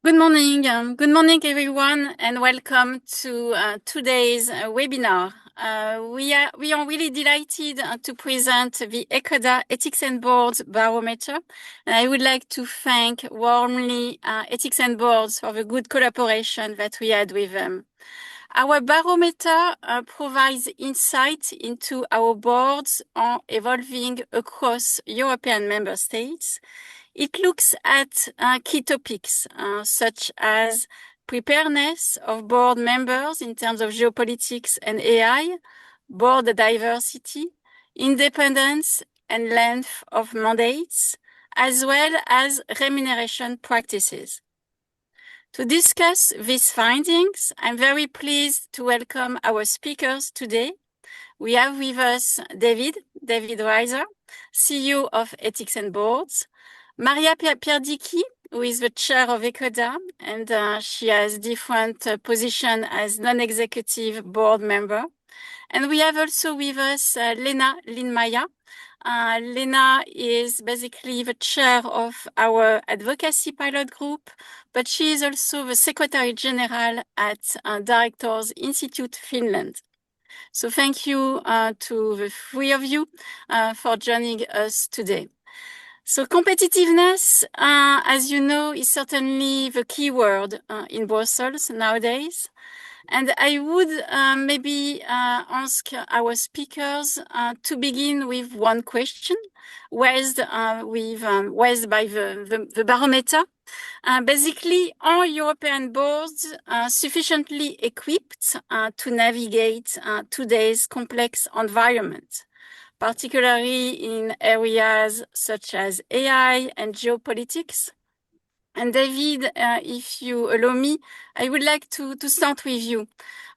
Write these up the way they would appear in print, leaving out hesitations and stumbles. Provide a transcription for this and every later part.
Good morning, everyone, and welcome to today's webinar. We are really delighted to present the ecoDa Ethics and Boards Barometer. And I would like to thank warmly Ethics and Boards for the good collaboration that we had with them. Our barometer provides insight into our boards are evolving across European member states. It looks at key topics such as preparedness of board members in terms of geopolitics and AI, board diversity, independence and length of mandates, as well as remuneration practices. To discuss these findings, I'm very pleased to welcome our speakers today. We have with us David Risser, CEO of Ethics and Boards, Maria Pierdicchi, who is the chair of ecoDa, and she has different positions as non-executive board member. And we have also with us Leena Linnainmaa. Leena is basically the chair of our Advocacy pilot group, but she is also the Secretary General at Directors Institute Finland. So thank you to the three of you for joining us today. So competitiveness, as you know, is certainly the key word in Brussels nowadays. And I would maybe ask our speakers to begin with one question raised by the barometer. Basically, are European boards sufficiently equipped to navigate today's complex environment, particularly in areas such as AI and geopolitics? And David, if you allow me, I would like to start with you.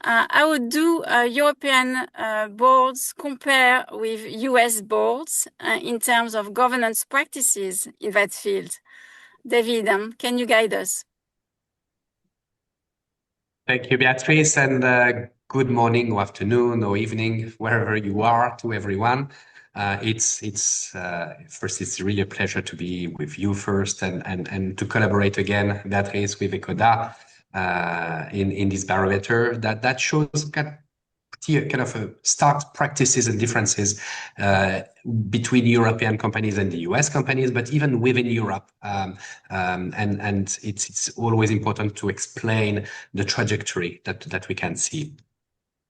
How do European boards compare with US boards in terms of governance practices in that field? David, can you guide us? Thank you, Beatrice, and good morning or afternoon or evening, wherever you are, to everyone. First, it's really a pleasure to be with you first and to collaborate again, Beatrice, with ecoDa in this barometer that shows kind of stark practices and differences between European companies and the US companies, but even within Europe. And it's always important to explain the trajectory that we can see.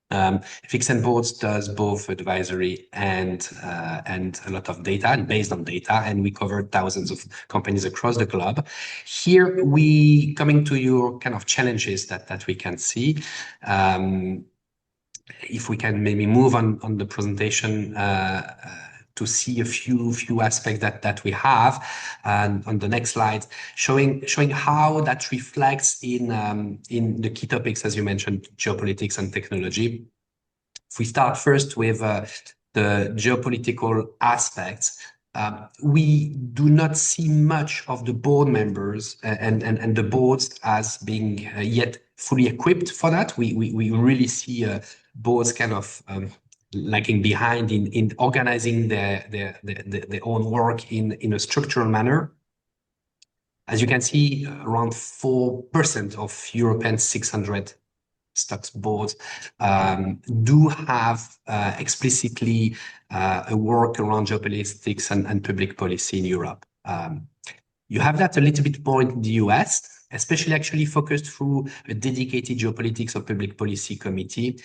Ethics and Boards does both advisory and a lot of data, and based on data, and we cover thousands of companies across the globe. Here we coming to your kind of challenges that we can see. If we can maybe move on the presentation to see a few aspects that we have, and on the next slide, showing how that reflects in the key topics, as you mentioned, geopolitics and technology. If we start first with the geopolitical aspects, we do not see much of the board members and the boards as being yet fully equipped for that. We really see boards kind of lagging behind in organizing their own work in a structural manner. As you can see, around 4% of European 600 stocks boards do have explicitly a work around geopolitics and public policy in Europe. You have that a little bit more in the US, especially actually focused through a dedicated geopolitics or public policy committee.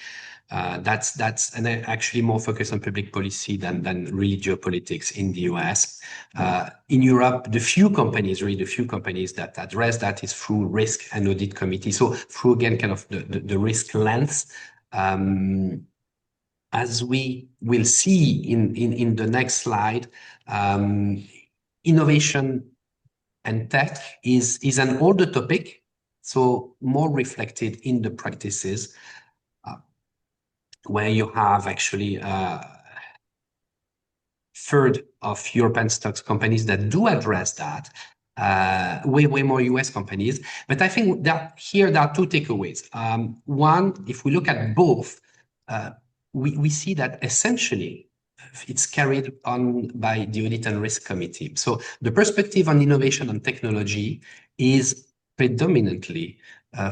That's actually more focused on public policy than really geopolitics in the US. In Europe, the few companies that address that is through risk and audit committee. So through, again, kind of the risk lens. As we will see in the next slide, innovation and tech is an older topic, so more reflected in the practices, where you have actually third of European stocks companies that do address that, way more US companies. But I think that here there are two takeaways. One, if we look at both, we see that essentially it's carried on by the Audit and Risk Committee. So the perspective on innovation and technology is predominantly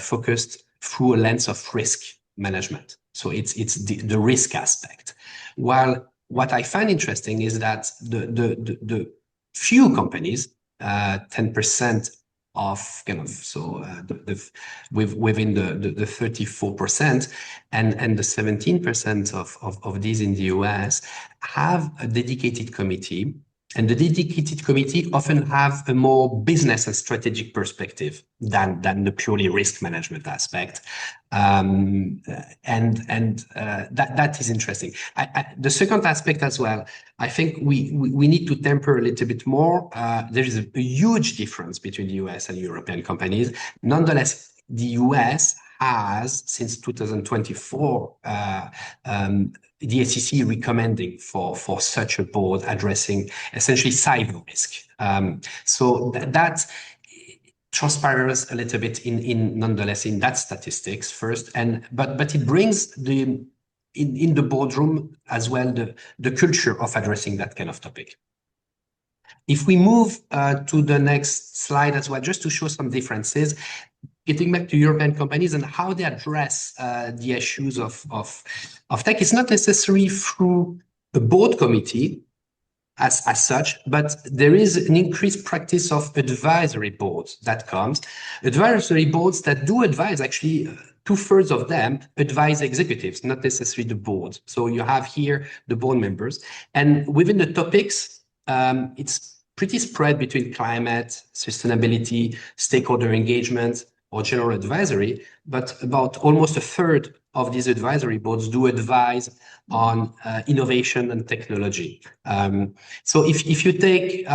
focused through a lens of risk management. So it's the risk aspect. While what I find interesting is that the few companies, 10% of kind of within the 34% and the 17% of these in the US have a dedicated committee. And the dedicated committee often have a more business and strategic perspective than the purely risk management aspect. That is interesting. The second aspect as well, I think we need to temper a little bit more. There is a huge difference between the US and European companies. Nonetheless, the US has, since 2024, the SEC recommending for such a board addressing essentially cyber risk. So that transpires a little bit nonetheless in that statistics first, but it brings in the boardroom as well the culture of addressing that kind of topic. If we move to the next slide as well, just to show some differences, getting back to European companies and how they address the issues of tech, it's not necessarily through a board committee as such, but there is an increased practice of advisory boards that comes. Advisory boards that do advise, actually, 2/3 of them advise executives, not necessarily the board. So you have here the board members. And within the topics, it's pretty spread between climate, sustainability, stakeholder engagement, or general advisory, but about almost 1/3 of these advisory boards do advise on innovation and technology. So if you take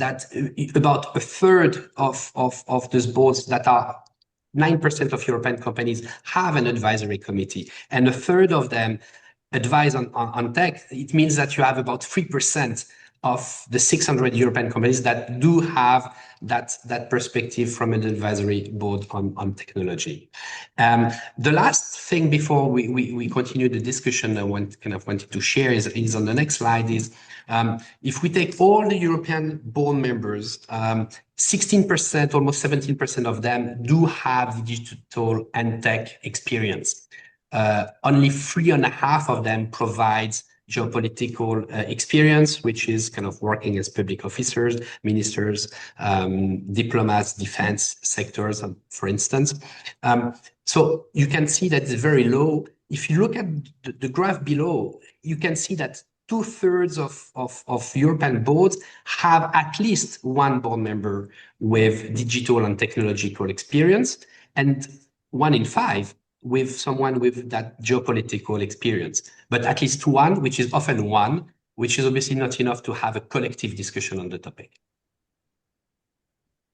that about 1/3 of those boards that are 9% of European companies have an advisory committee, and 1/3 of them advise on tech, it means that you have about 3% of the 600 European companies that do have that perspective from an advisory board on technology. The last thing before we continue the discussion I wanted to share is on the next slide is if we take all the European board members, 16%, almost 17% of them do have digital and tech experience. Only 3.5% of them provides geopolitical experience, which is kind of working as public officers, ministers, diplomats, defense sectors, for instance. So you can see that it's very low. If you look at the graph below, you can see that 2/3 of European boards have at least one board member with digital and technological experience, and 1 in 5 with someone with that geopolitical experience, but at least one, which is often one, which is obviously not enough to have a collective discussion on the topic.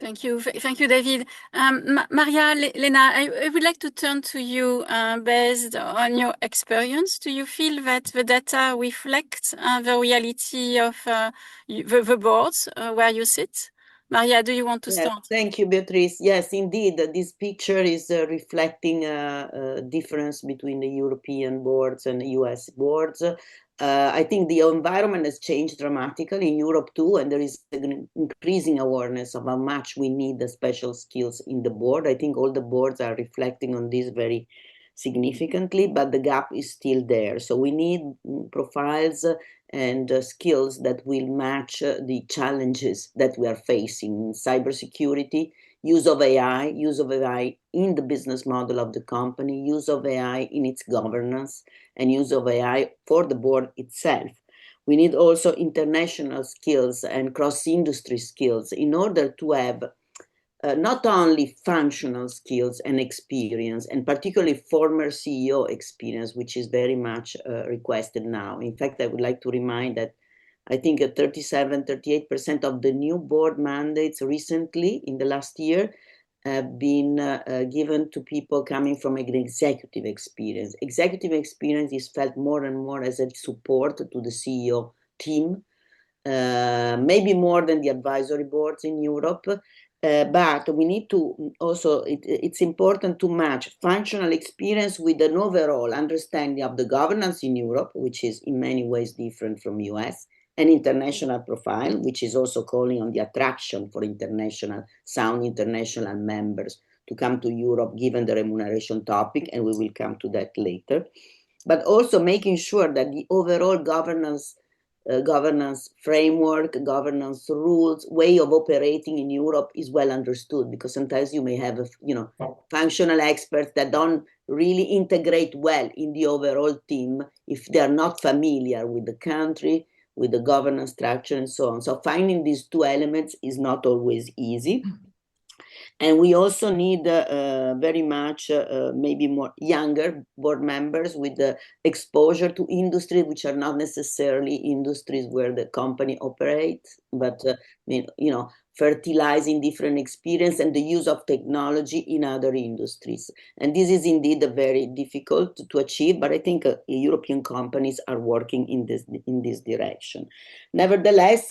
Thank you, David. Maria, Leena, I would like to turn to you based on your experience. Do you feel that the data reflect the reality of the boards where you sit? Maria, do you want to start? Thank you, Beatrice. Yes, indeed, this picture is reflecting a difference between the European boards and the US boards. I think the environment has changed dramatically in Europe too, and there is an increasing awareness of how much we need the special skills in the board. I think all the boards are reflecting on this very significantly, but the gap is still there. So we need profiles and skills that will match the challenges that we are facing in cybersecurity, use of AI in the business model of the company, use of AI in its governance, and use of AI for the board itself. We need also international skills and cross-industry skills in order to have not only functional skills and experience, and particularly former CEO experience, which is very much requested now. In fact, I would like to remind that I think 38% of the new board mandates recently in the last year have been given to people coming from an executive experience. Executive experience is felt more and more as a support to the CEO team, maybe more than the advisory boards in Europe. But we need to also, it's important to match functional experience with an overall understanding of the governance in Europe, which is in many ways different from US, an international profile, which is also calling on the attraction for sound international members to come to Europe, given the remuneration topic, and we will come to that later. But also making sure that the overall governance framework, governance rules, way of operating in Europe is well understood, because sometimes you may have, functional experts that don't really integrate well in the overall team if they are not familiar with the country, with the governance structure and so on. So finding these two elements is not always easy. And we also need very much maybe more younger board members with the exposure to industries which are not necessarily industries where the company operates, but fertilizing different experience and the use of technology in other industries. And this is indeed very difficult to achieve, but I think European companies are working in this direction. Nevertheless,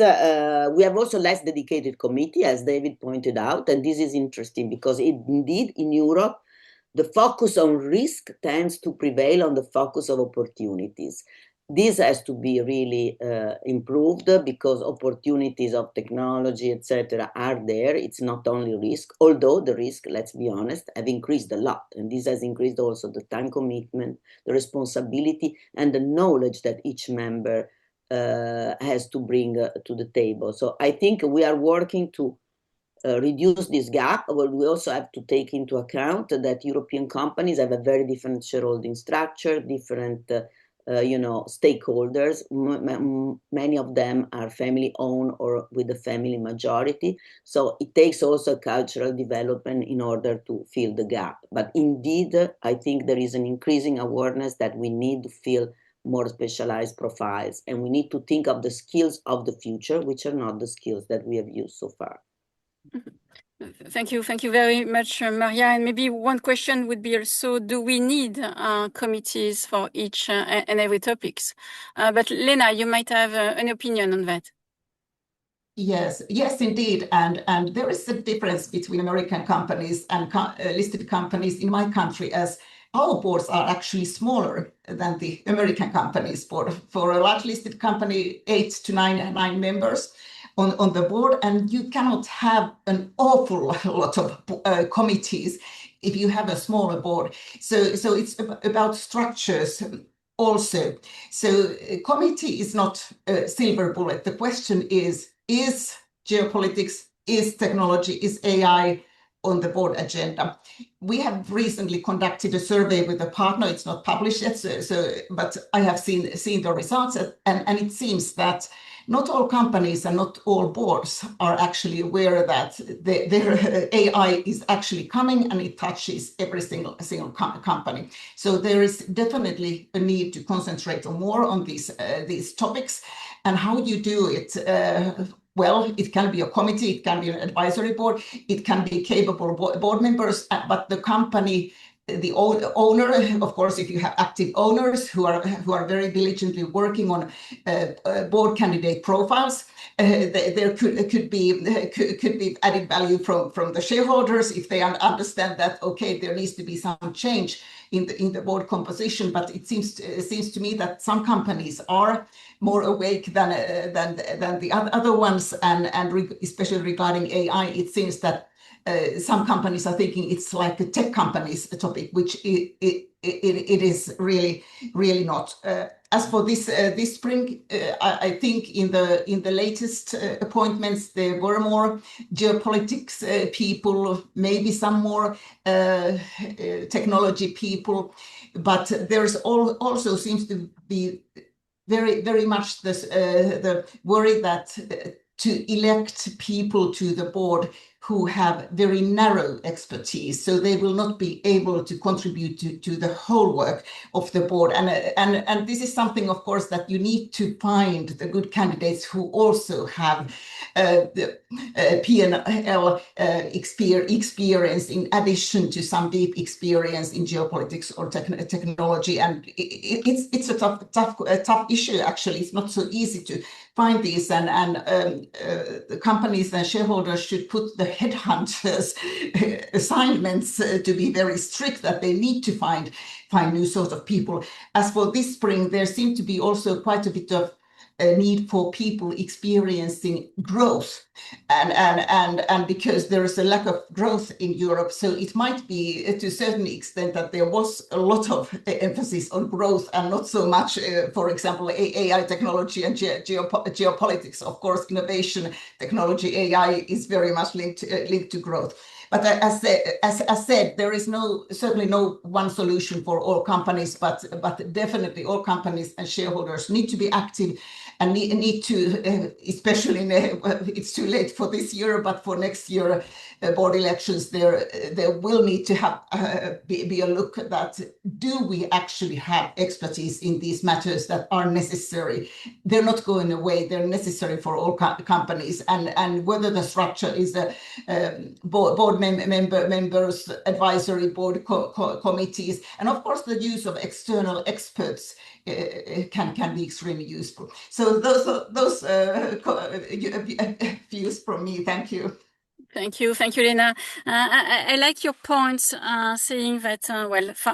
we have also less dedicated committee, as David pointed out, and this is interesting because indeed in Europe, the focus on risk tends to prevail on the focus of opportunities. This has to be really improved, because opportunities of technology, etc., are there. It's not only risk, although the risk, let's be honest, have increased a lot. And this has increased also the time commitment, the responsibility, and the knowledge that each member has to bring to the table. So I think we are working to reduce this gap, but we also have to take into account that European companies have a very different shareholding structure, different stakeholders. Many of them are family-owned or with a family majority. So it takes also cultural development in order to fill the gap. But indeed, I think there is an increasing awareness that we need to fill more specialized profiles, and we need to think of the skills of the future, which are not the skills that we have used so far. Thank you very much, Maria. And maybe one question would be also, do we need committees for each and every topics? But Leena, you might have an opinion on that. Yes, indeed. And there is a difference between American companies and listed companies in my country, as our boards are actually smaller than the American companies board. For a large listed company, 8 to 9 members on the board, and you cannot have an awful lot of committees if you have a smaller board. So it's about structures also. So committee is not a silver bullet. The question is geopolitics, is technology, is AI on the board agenda? We have recently conducted a survey with a partner. It's not published yet, but I have seen the results, and it seems that not all companies and not all boards are actually aware that their AI is actually coming, and it touches every single company. So there is definitely a need to concentrate more on these topics. And how you do it, well, it can be a committee, it can be an advisory board, it can be capable board members, but the company, the owner, of course, if you have active owners who are very diligently working on board candidate profiles, there could be added value from the shareholders if they understand that, okay, there needs to be some change in the board composition. But it seems to me that some companies are more awake than the other ones, and especially regarding AI, it seems that some companies are thinking it's like a tech company's topic, which it is really not. As for this spring, I think in the latest appointments there were more geopolitics people, maybe some more technology people, but there's also seems to be very much the worry that to elect people to the board who have very narrow expertise, so they will not be able to contribute to the whole work of the board. And this is something, of course, that you need to find the good candidates who also have the P&L experience in addition to some deep experience in geopolitics or technology. And it's a tough issue, actually. It's not so easy to find these, and the companies and shareholders should put the headhunters assignments to be very strict, that they need to find new sort of people. As for this spring, there seemed to be also quite a bit of a need for people experiencing growth, and because there is a lack of growth in Europe, so it might be to a certain extent that there was a lot of emphasis on growth and not so much, for example, AI technology and geopolitics. Of course, innovation, technology, AI is very much linked to growth. But as said, there is certainly no one solution for all companies, but definitely all companies and shareholders need to be active and need to, especially it's too late for this year, but for next year board elections, there will need to have be a look at that. Do we actually have expertise in these matters that are necessary? They're not going away. They're necessary for all companies, and whether the structure is a board members, advisory board committees, and of course the use of external experts can be extremely useful. So those views from me. Thank you. Thank you, Leena. I like your points, saying that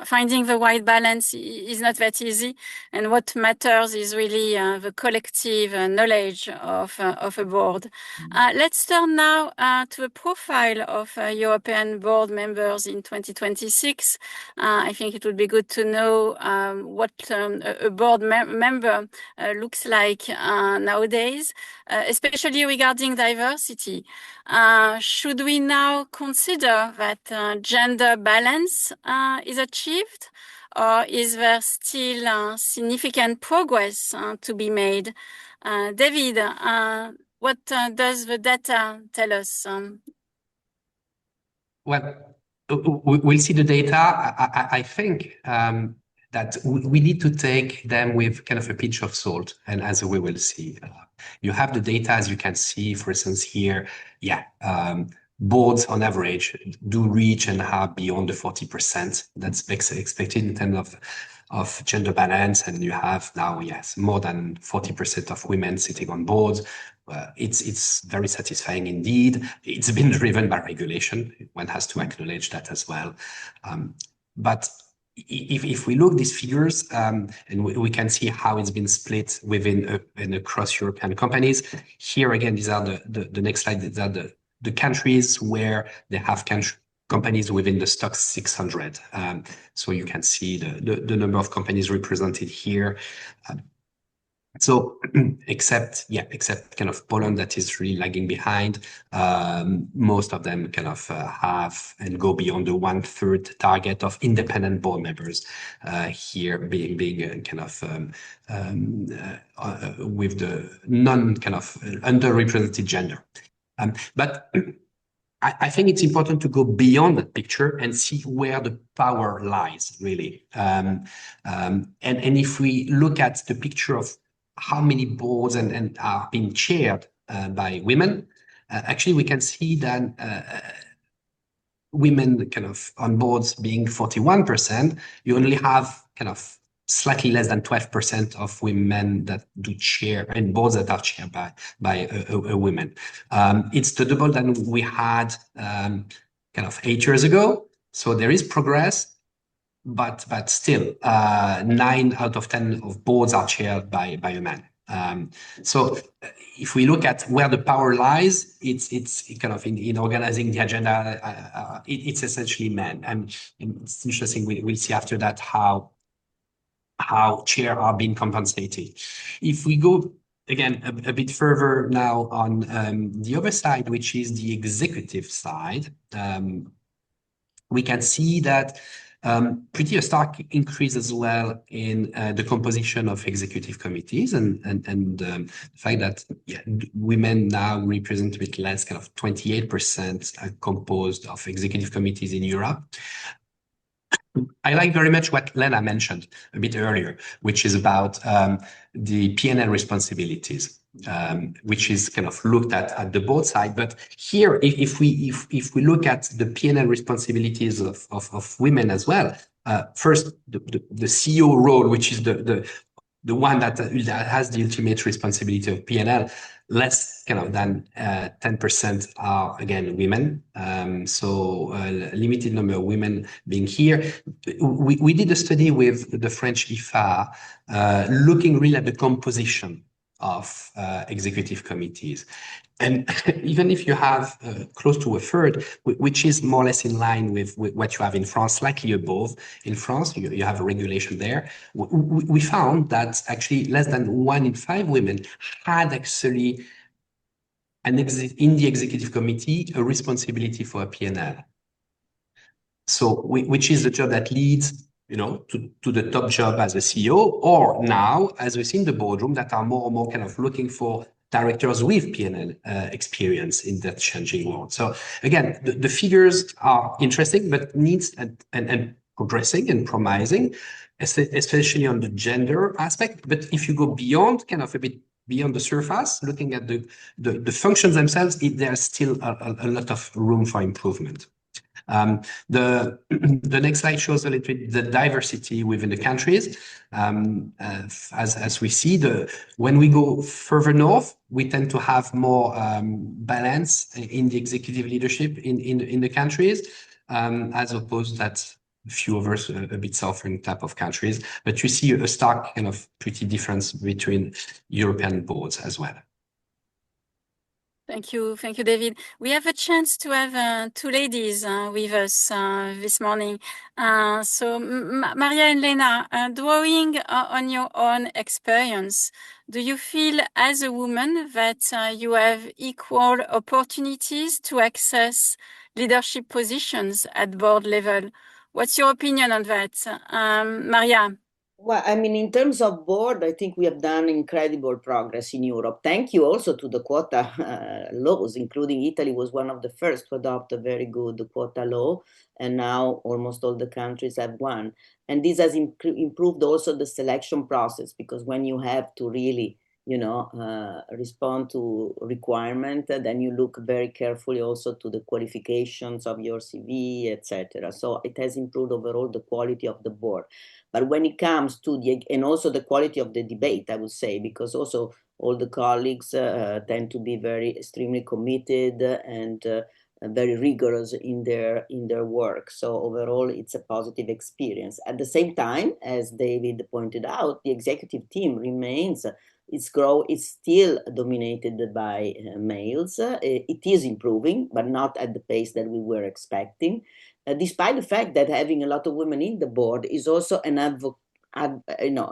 finding the right balance is not that easy, and what matters is really the collective knowledge of a board. Let's turn now to the profile of European board members in 2026. I think it would be good to know what a board member looks like nowadays, especially regarding diversity. Should we now consider that gender balance is achieved, or is there still significant progress to be made? David, what does the data tell us? Well, we'll see the data. I think that we need to take them with kind of a pinch of salt, and as we will see. You have the data, as you can see, for instance, here, boards on average do reach and have beyond the 40%. That's expected in terms of gender balance, and you have now, more than 40% of women sitting on boards. It's very satisfying indeed. It's been driven by regulation. One has to acknowledge that as well. But if we look at these figures, and we can see how it's been split within and across European companies. Here again, these are the next slide. These are the countries where they have companies within the stock 600. So you can see the number of companies represented here. So except kind of Poland, that is really lagging behind. Most of them kind of have and go beyond the 1/3 target of independent board members. Here being kind of with the kind of underrepresented gender. But I think it's important to go beyond that picture and see where the power lies, really. And if we look at the picture of how many boards and are being chaired by women, actually we can see that women kind of on boards being 41%, you only have kind of slightly less than 12% of women that do chair and boards that are chaired by a woman. It's the double than we had kind of 8 years ago. So there is progress. But still, 9 out of 10 of boards are chaired by a man. So if we look at where the power lies, it's kind of in organizing the agenda. It's essentially men, and it's interesting. We'll see after that how chairs are being compensated. If we go again a bit further now on the other side, which is the executive side, we can see that. Pretty a stark increase as well in the composition of executive committees, and the fact that women now represent a bit less, kind of 28% composed of executive committees in Europe. I like very much what Leena mentioned a bit earlier, which is about the P&L responsibilities, which is kind of looked at the board side. But here, if we look at the P&L responsibilities of women as well, first the CEO role, which is the one that has the ultimate responsibility of P&L, less kind of than 10% are again women. So a limited number of women being here. We did a study with the French IFA, looking really at the composition of executive committees. And even if you have close to a third, which is more or less in line with what you have in France, slightly above. In France, you have a regulation there. We found that actually less than 1 in 5 women had actually in the executive committee a responsibility for a P&L. So which is the job that leads, you know, to the top job as a CEO, or now, as we see in the boardroom, that are more and more kind of looking for directors with P&L experience in that changing world. So again, the figures are interesting, but needs and progressing and promising, especially on the gender aspect. But if you go beyond, kind of a bit beyond the surface, looking at the functions themselves, there's still a lot of room for improvement. The next slide shows a little bit the diversity within the countries. As we see, when we go further north, we tend to have more balance in the executive leadership in the countries, as opposed that a few others a bit southern type of countries. But you see a stark kind of pretty difference between European boards as well. Thank you, David. We have a chance to have 2 ladies with us this morning. So, Maria and Leena, drawing on your own experience, do you feel as a woman that you have equal opportunities to access leadership positions at board level? What's your opinion on that, Maria? Well, I mean, in terms of board, I think we have done incredible progress in Europe. Thank you also to the quota laws, including Italy was one of the first to adopt a very good quota law. And now almost all the countries have one. And this has improved also the selection process, because when you have to really, you know, respond to requirement, then you look very carefully also to the qualifications of your CV, etc. So it has improved overall the quality of the board. But when it comes to and also the quality of the debate, I would say, because also all the colleagues tend to be very extremely committed and very rigorous in their work. So overall, it's a positive experience. At the same time, as David pointed out, the executive team remains. It's still dominated by males. It is improving, but not at the pace that we were expecting. Despite the fact that having a lot of women in the board is also an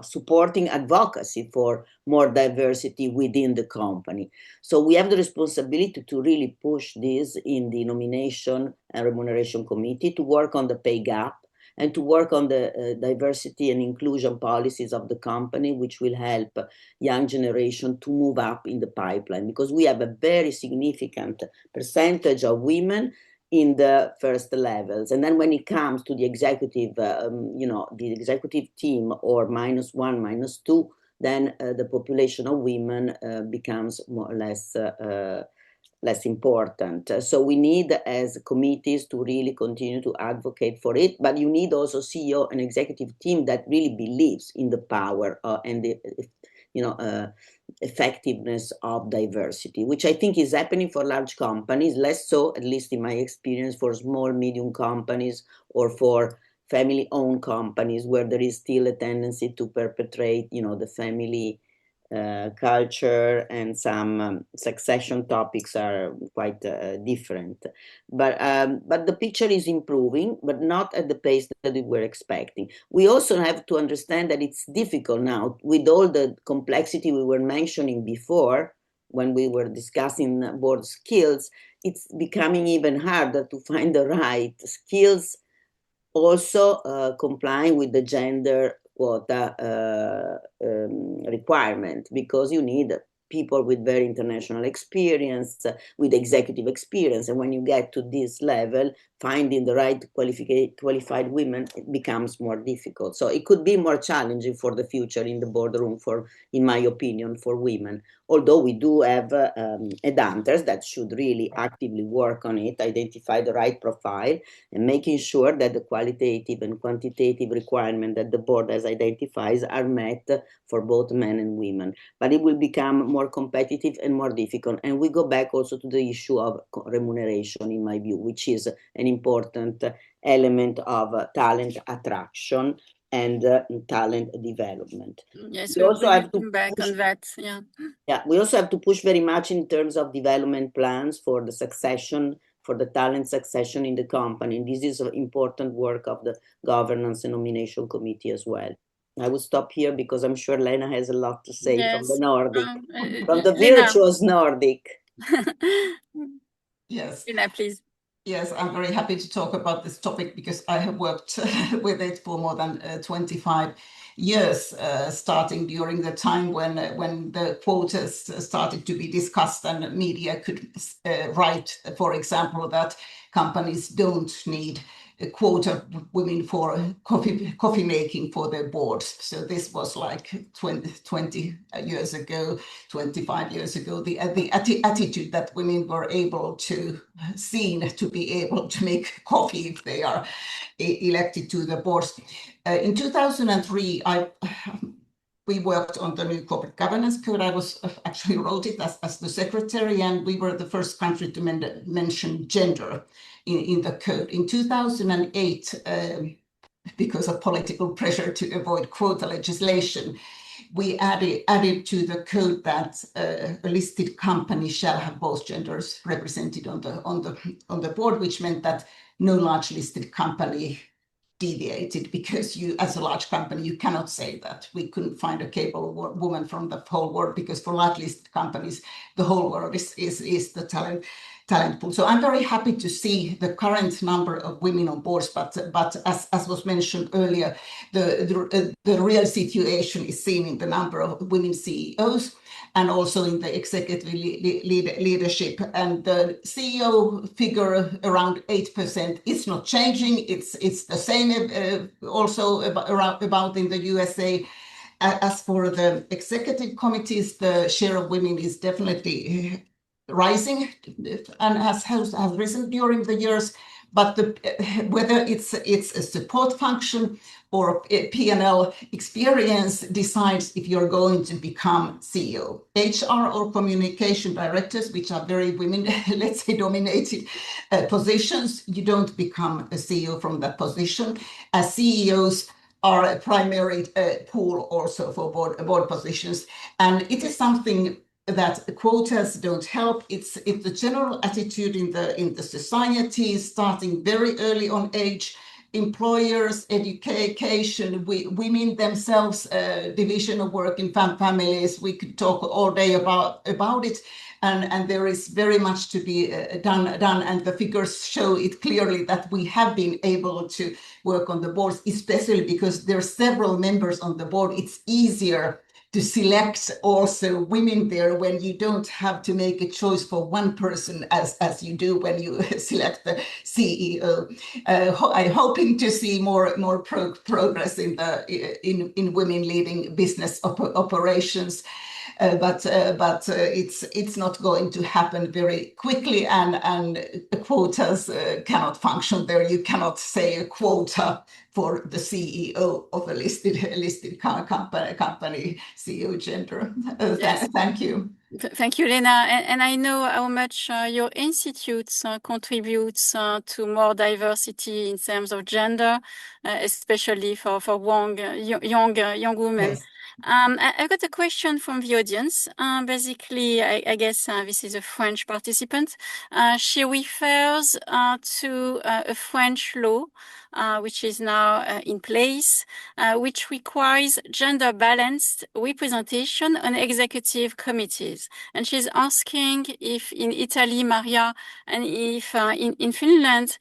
supporting advocacy for more diversity within the company. So we have the responsibility to really push this in the nomination and remuneration committee, to work on the pay gap and to work on the diversity and inclusion policies of the company, which will help young generation to move up in the pipeline, because we have a very significant percentage of women in the first levels. And then when it comes to the executive, the executive team, or -1, -2, then the population of women becomes more or less important. So we need, as committees, to really continue to advocate for it, but you need also CEO and executive team that really believes in the power and the effectiveness of diversity, which I think is happening for large companies, less so, at least in my experience, for small, medium companies or for family-owned companies, where there is still a tendency to perpetrate, the family culture, and some succession topics are quite different. But the picture is improving, but not at the pace that we were expecting. We also have to understand that it's difficult now, with all the complexity we were mentioning before, when we were discussing board skills. It's becoming even harder to find the right skills, also complying with the gender quota requirement, because you need people with very international experience, with executive experience. And when you get to this level, finding the right qualified women, it becomes more difficult. So it could be more challenging for the future in the boardroom, in my opinion, for women. Although we do have headhunters that should really actively work on it, identify the right profile, and making sure that the qualitative and quantitative requirements that the board has identified are met for both men and women. But it will become more competitive and more difficult. And we go back also to the issue of remuneration, in my view, which is an important element of talent attraction and talent development. Yes, We we also will have to come back push, on that. Yeah. yeah, we also have to push very much in terms of development plans for the succession, for the talent succession in the company. And this is an important work of the governance and nomination committee as well. I will stop here because I'm sure Leena has a lot to say from the Yes. Nordic, from the Leena. virtuous Nordic. Yes. Leena, please. Yes, I'm very happy to talk about this topic because I have worked with it for more than 25 years, starting during the time when the quotas started to be discussed and media could write, for example, that companies don't need a quota of women for coffee making for their boards. So this was like 20 years ago, 25 years ago, the attitude that women were able to seen to be able to make coffee if they are elected to the boards. In 2003, we worked on the new corporate governance code. I was actually wrote it as the secretary, and we were the first country to mention gender in the code. In 2008, because of political pressure to avoid quota legislation, we added to the code that a listed company shall have both genders represented on the board, which meant that no large listed company deviated, because you, as a large company, you cannot say that. We couldn't find a capable woman from the whole world, because for large listed companies, the whole world is the talent pool. So I'm very happy to see the current number of women on boards, but as was mentioned earlier, the real situation is seen in the number of women CEOs and also in the executive leadership. And the CEO figure around 8% is not changing. It's the same also about in the USA. As for the executive committees, the share of women is definitely rising and has risen during the years, but whether it's a support function or a P&L experience decides if you're going to become CEO. HR or communication directors, which are very women, let's say, dominated positions, you don't become a CEO from that position. As CEOs are a primary pool also for board positions, and it is something that quotas don't help. It's the general attitude in the society, starting very early on age, employers, education, women themselves, division of work in families. We could talk all day about it, and there is very much to be done, and the figures show it clearly that we have been able to work on the boards, especially because there are several members on the board. It's easier to select also women there when you don't have to make a choice for one person as you do when you select the CEO. I'm hoping to see more progress in women leading business operations. But it's not going to happen very quickly, and quotas cannot function there. You cannot say a quota for the CEO of a listed company CEO gender. Yes. Thank you. Thank you, Leena. And I know how much your institute contributes to more diversity in terms of gender, especially for young women. Yes. I got a question from the audience. Basically, I guess this is a French participant. She refers to a French law, which is now in place, which requires gender-balanced representation on executive committees. And she's asking if in Italy, Maria, and if in Finland,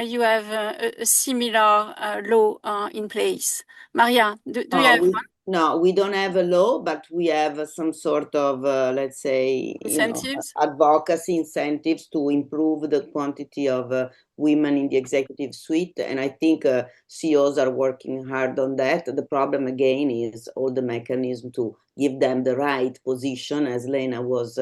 you have a similar law in place. Maria, do you have one? No, we don't have a law, but we have some sort of, let's say, Incentives? Advocacy incentives to improve the quantity of women in the executive suite. And I think CEOs are working hard on that. The problem, again, is all the mechanism to give them the right position, as Leena was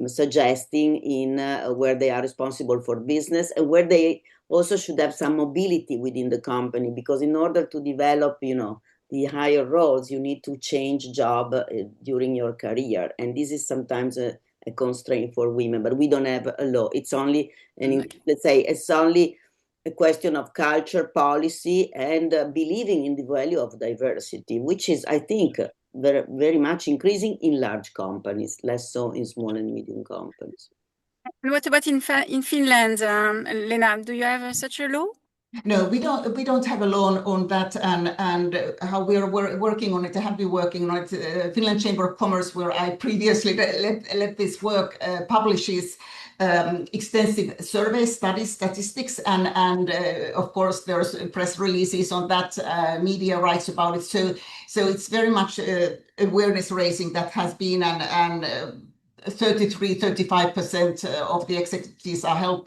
suggesting, in where they are responsible for business and where they also should have some mobility within the company, because in order to develop, the higher roles, you need to change job during your career. And this is sometimes a constraint for women, but we don't have a law. It's only, let's say, it's only a question of culture, policy, and believing in the value of diversity, which is, I think, very, very much increasing in large companies, less so in small and medium companies. And what about in Finland, Leena? Do you have such a law? No, we don't have a law on that, and how we are working on it, have been working on it. Finland Chamber of Commerce, where I previously led this work, publishes extensive survey studies, statistics, and of course there's press releases on that, media writes about it. So it's very much awareness raising that has been, and 35% of the executives are held,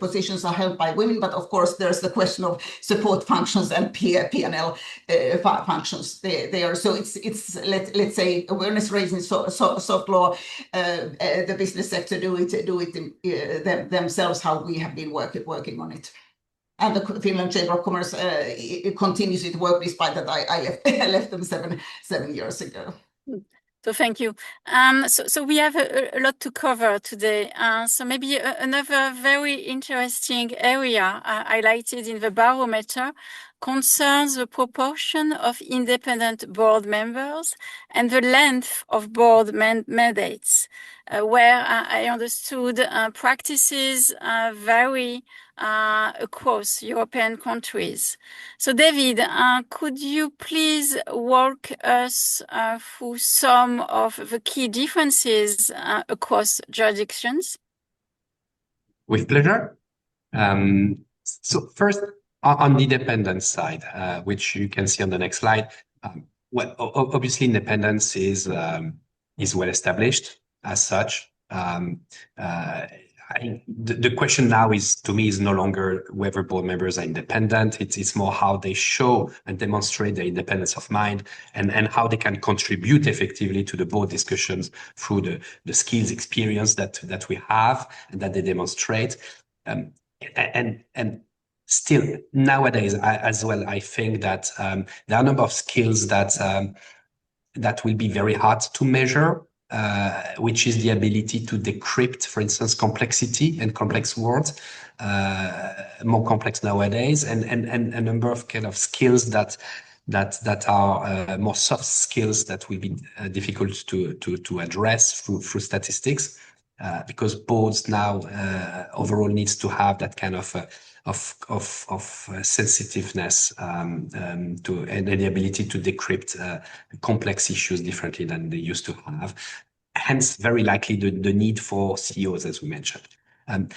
positions are held by women, but of course there's the question of support functions and P&L functions there. So it's let's say awareness raising, soft law, the business sector do it themselves, how we have been working on it. And the Finland Chamber of Commerce it continues its work, despite that I left them seven years ago. So thank you. So we have a lot to cover today. So maybe another very interesting area highlighted in the barometer concerns the proportion of independent board members and the length of board mandates, where I understood practices vary across European countries. So David, could you please walk us through some of the key differences across jurisdictions? With pleasure. So first, on the independence side, which you can see on the next slide, well, obviously independence is well established as such. The question now is, to me, is no longer whether board members are independent. It's more how they show and demonstrate their independence of mind, and how they can contribute effectively to the board discussions through the skills, experience that we have and that they demonstrate. And still nowadays, as well, I think that there are a number of skills that will be very hard to measure. Which is the ability to decrypt, for instance, complexity and complex words, more complex nowadays, and a number of kind of skills that are more soft skills that will be difficult to address through statistics, because boards now overall needs to have that kind of sensitiveness and the ability to decrypt complex issues differently than they used to have. Hence, very likely the need for CEOs, as we mentioned.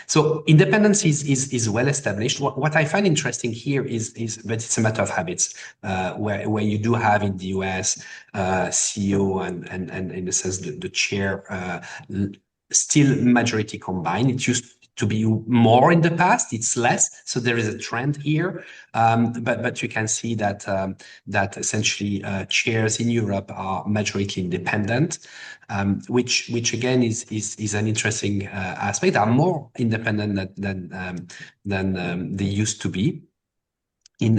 So independence is well established. What I find interesting here is that it's a matter of habits, where you do have in the US CEO and in a sense the chair still majority combined. It used to be more in the past, it's less. So there is a trend here, but you can see that essentially chairs in Europe are majority independent, which again is an interesting aspect. They are more independent than they used to be in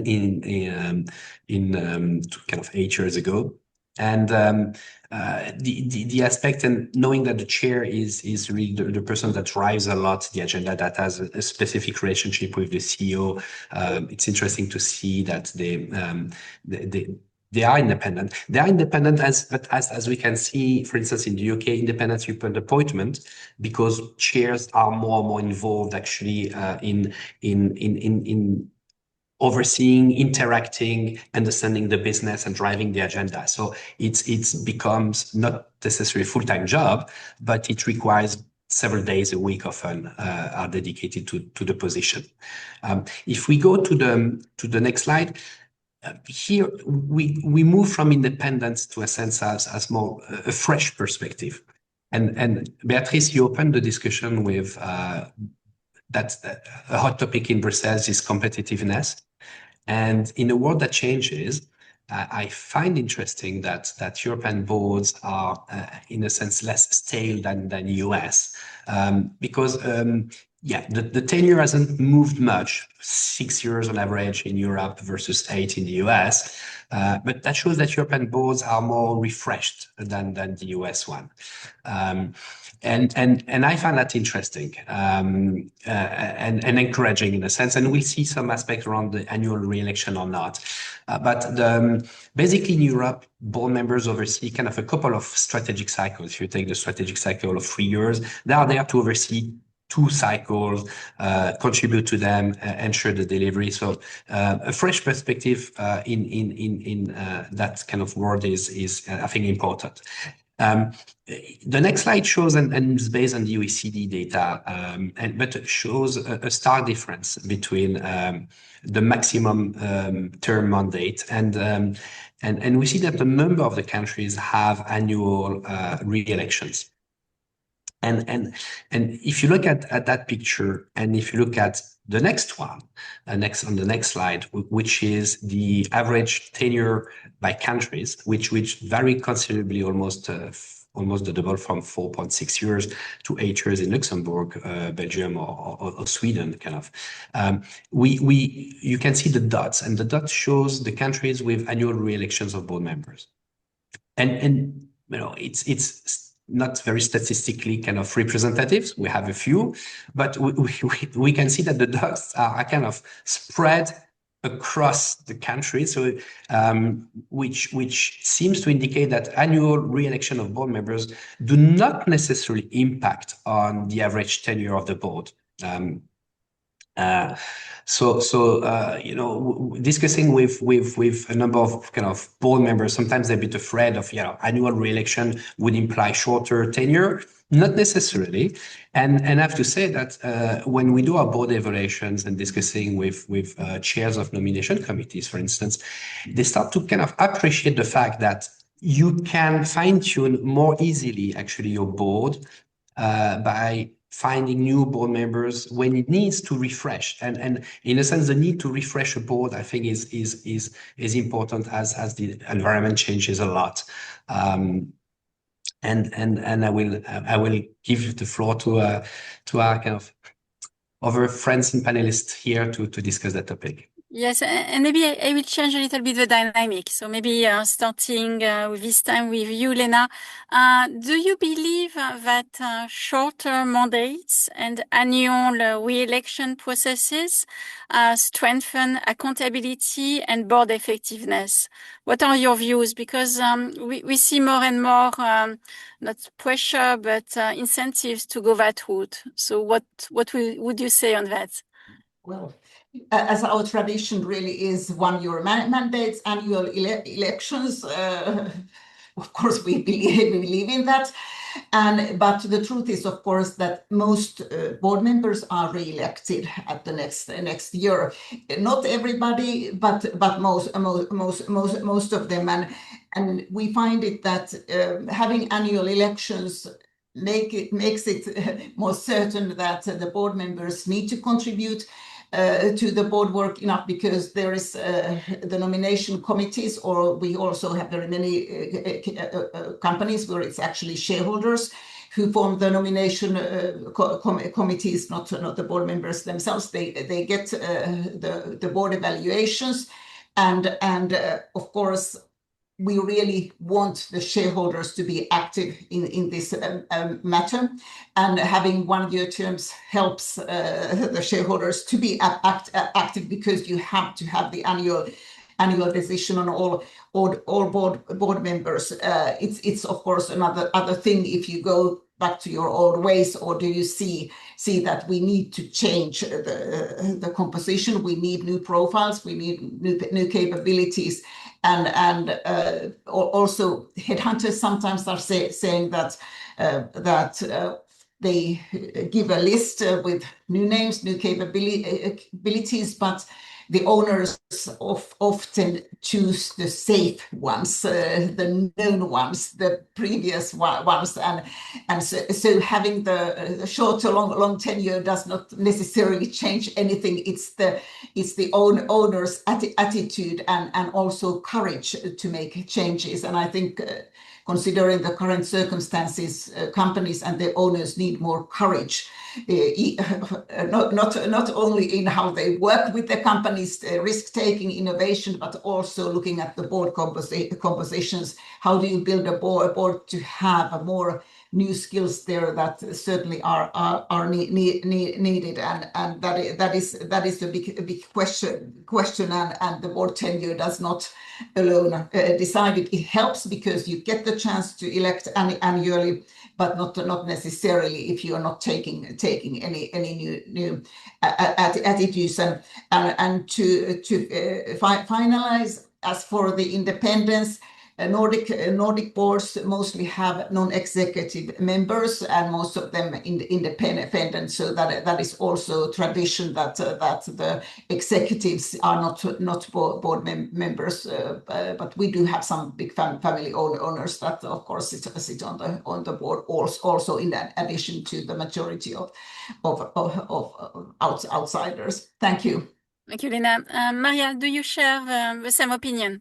kind of 8 years ago. And the aspect, and knowing that the chair is really the person that drives a lot the agenda, that has a specific relationship with the CEO. It's interesting to see that they are independent. They are independent as we can see, for instance, in the UK, independent appointment, because chairs are more and more involved actually in overseeing, interacting, understanding the business and driving the agenda. So it becomes not necessarily a full-time job, but it requires several days a week often are dedicated to the position. If we go to the next slide, here we move from independence to a sense as more a fresh perspective. And Beatrice, you opened the discussion with that's a hot topic in Brussels is competitiveness. And in a world that changes, I find interesting that European boards are, in a sense, less stale than US, because the tenure hasn't moved much, 6 years on average in Europe versus 8 in the US, but that shows that European boards are more refreshed than the US one. And I find that interesting and encouraging in a sense. And we'll see some aspects around the annual re-election or not. Basically in Europe, board members oversee kind of a couple of strategic cycles. If you take the strategic cycle of 3 years, they are there to oversee 2 cycles, contribute to them, ensure the delivery. So a fresh perspective in that kind of world is I think important. The next slide shows, and is based on the OECD data, but shows a stark difference between the maximum term mandate and we see that a number of the countries have annual re-elections. And if you look at that picture, and if you look at the next one, on the next slide, which is the average tenure by countries, which vary considerably, almost the double, from 4.6 years to 8 years in Luxembourg, Belgium, or Sweden, kind of. You can see the dots, and the dot shows the countries with annual re-elections of board members, and you know it's not very statistically kind of representative. We have a few, but we can see that the dots are kind of spread across the country. So, which seems to indicate that annual re-election of board members do not necessarily impact on the average tenure of the board. You know, discussing with a number of kind of board members, sometimes they're a bit afraid of, you know, annual re-election would imply shorter tenure. Not necessarily, and I have to say that when we do our board evaluations and discussing with chairs of nomination committees, for instance, they start to kind of appreciate the fact that you can fine-tune more easily actually your board by finding new board members when it needs to refresh, and in a sense, the need to refresh a board, I think, is important as the environment changes a lot. And I will give the floor to our kind of other friends and panelists here to discuss that topic. Yes, and maybe I will change a little bit the dynamic. So maybe starting with this time with you, Leena. Do you believe that shorter mandates and annual re-election processes strengthen accountability and board effectiveness? What are your views? Because we see more and more, not pressure, but incentives to go that route. So what would you say on that? Well, as our tradition really is 1 year mandates, annual elections, of course we believe in that. But the truth is, of course, that most board members are re-elected at the next year. Not everybody, but most of them, and we find it that having annual elections makes it more certain that the board members need to contribute to the board work enough, because there is the nomination committees, or we also have very many companies where it's actually shareholders who form the nomination committees, not the board members themselves. They get the board evaluations, and of course we really want the shareholders to be active in this matter, and having 1 year terms helps the shareholders to be active, because you have to have the annual decision on all board members. It's of course other thing if you go back to your old ways, or do you see that we need to change the composition? We need new profiles, we need new capabilities, and also headhunters sometimes are saying that they give a list with new names, new capabilities, but the owners often choose the safe ones, the known ones, the previous ones, and so having the short or long tenure does not necessarily change anything. It's the owner's attitude and also courage to make changes, and I think considering the current circumstances, companies and their owners need more courage, not only in how they work with the companies, risk-taking, innovation, but also looking at the board compositions. How do you build a board to have a more new skills there that certainly are needed, and that is a big question, and the board tenure does not alone decide it. It helps because you get the chance to elect annually, but not necessarily if you are not taking any new attitudes. And to finalize, as for the independence, Nordic boards mostly have non-executive members, and most of them independent. So that is also tradition that the executives are not board members, but we do have some big family owners that, of course, sit on the board also in addition to the majority of outsiders. Thank you. Thank you, Leena. Maria, do you share the same opinion?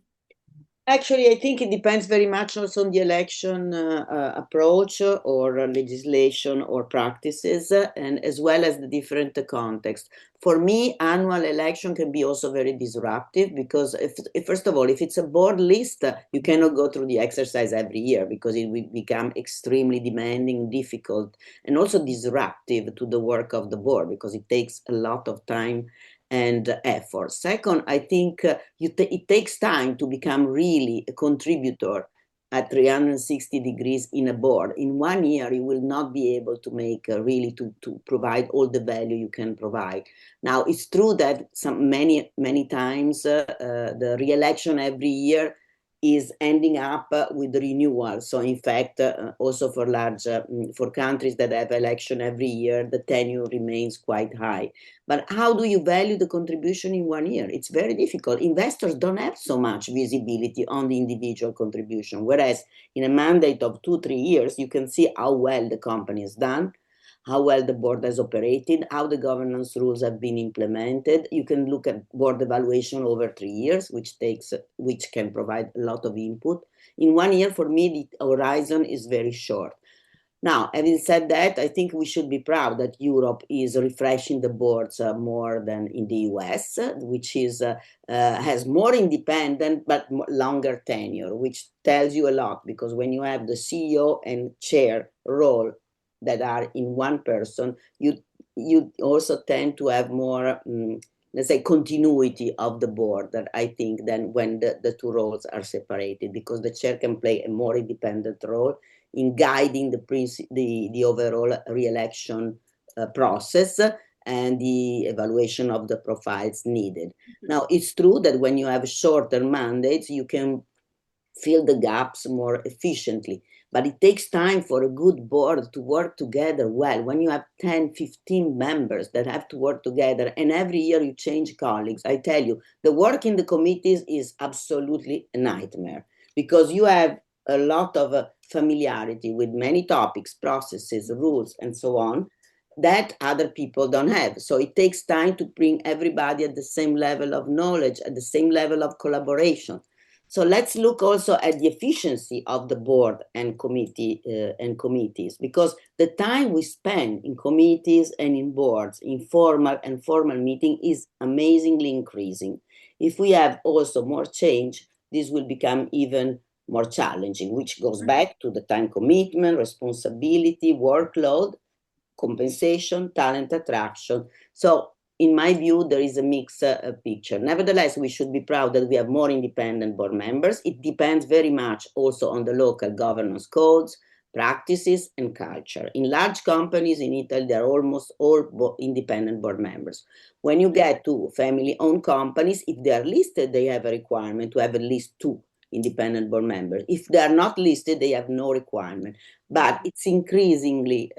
Actually, I think it depends very much also on the election approach or legislation or practices, and as well as the different context. For me, annual election can be also very disruptive because, if first of all, if it's a board list, you cannot go through the exercise every year because it will become extremely demanding, difficult, and also disruptive to the work of the board because it takes a lot of time and effort. Second, I think it takes time to become really a contributor at 360 degrees in a board. In 1 year, you will not be able to make really to provide all the value you can provide. Now, it's true that many times the re-election every year is ending up with renewal. So in fact, also for for countries that have election every year, the tenure remains quite high. But how do you value the contribution in 1 year? It's very difficult. Investors don't have so much visibility on the individual contribution, whereas in a mandate of 2-3 years, you can see how well the company has done, how well the board has operated, how the governance rules have been implemented. You can look at board evaluation over 3 years, which can provide a lot of input. In 1 year, for me, the horizon is very short. Now, having said that, I think we should be proud that Europe is refreshing the boards more than in the US, which has more independent but longer tenure, which tells you a lot, because when you have the CEO and chair role that are in one person, you also tend to have more, let's say, continuity of the board, that I think, than when the two roles are separated, because the chair can play a more independent role in guiding the overall re-election process and the evaluation of the profiles needed. Now, it's true that when you have shorter mandates, you can fill the gaps more efficiently, but it takes time for a good board to work together well. When you have 10, 15 members that have to work together, and every year you change colleagues, I tell you, the work in the committees is absolutely a nightmare, because you have a lot of familiarity with many topics, processes, rules, and so on, that other people don't have. So it takes time to bring everybody at the same level of knowledge, at the same level of collaboration. So let's look also at the efficiency of the board and committees, because the time we spend in committees and in boards, in formal and formal meeting, is amazingly increasing. If we have also more change, this will become even more challenging, which goes back to the time commitment, responsibility, workload, compensation, talent attraction. So in my view, there is a mixed picture. Nevertheless, we should be proud that we have more independent board members. It depends very much also on the local governance codes, practices, and culture. In large companies in Italy, they are almost all independent board members. When you get to family-owned companies, if they are listed, they have a requirement to have at least 2 independent board members. If they are not listed, they have no requirement. But it's increasingly,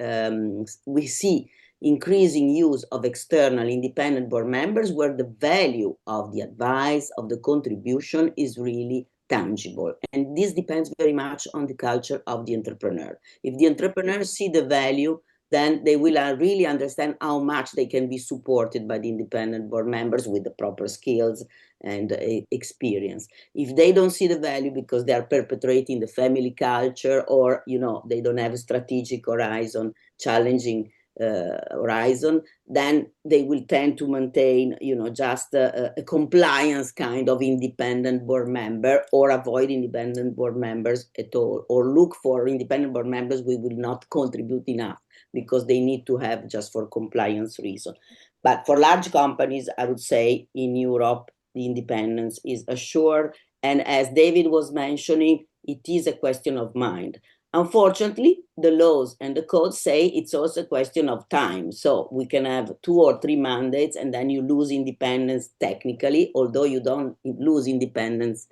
we see increasing use of external independent board members where the value of the advice, of the contribution is really tangible. And this depends very much on the culture of the entrepreneur. If the entrepreneurs see the value, then they will really understand how much they can be supported by the independent board members with the proper skills and experience. If they don't see the value because they are perpetuating the family culture, or they don't have a strategic horizon, challenging horizon, then they will tend to maintain, just a compliance kind of independent board member, or avoid independent board members at all, or look for independent board members who will not contribute enough because they need to have just for compliance reason. But for large companies, I would say in Europe, the independence is assured. And as David was mentioning, it is a question of mind. Unfortunately, the laws and the codes say it's also a question of time. So we can have 2 or 3 mandates and then you lose independence technically, although you don't lose independence,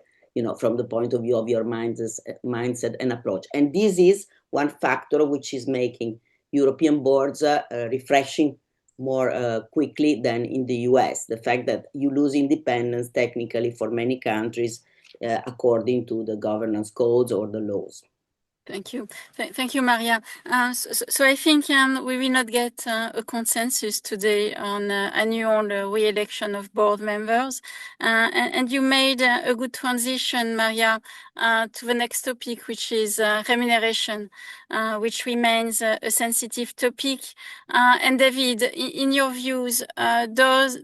from the point of view of your mindset and approach. And this is one factor which is making European boards refreshing more quickly than in the US. The fact that you lose independence technically for many countries according to the governance codes or the laws. Thank you. Thank you, Maria. So I think we will not get a consensus today on annual re-election of board members. And you made a good transition, Maria, to the next topic, which is remuneration, which remains a sensitive topic. And David, in your views, does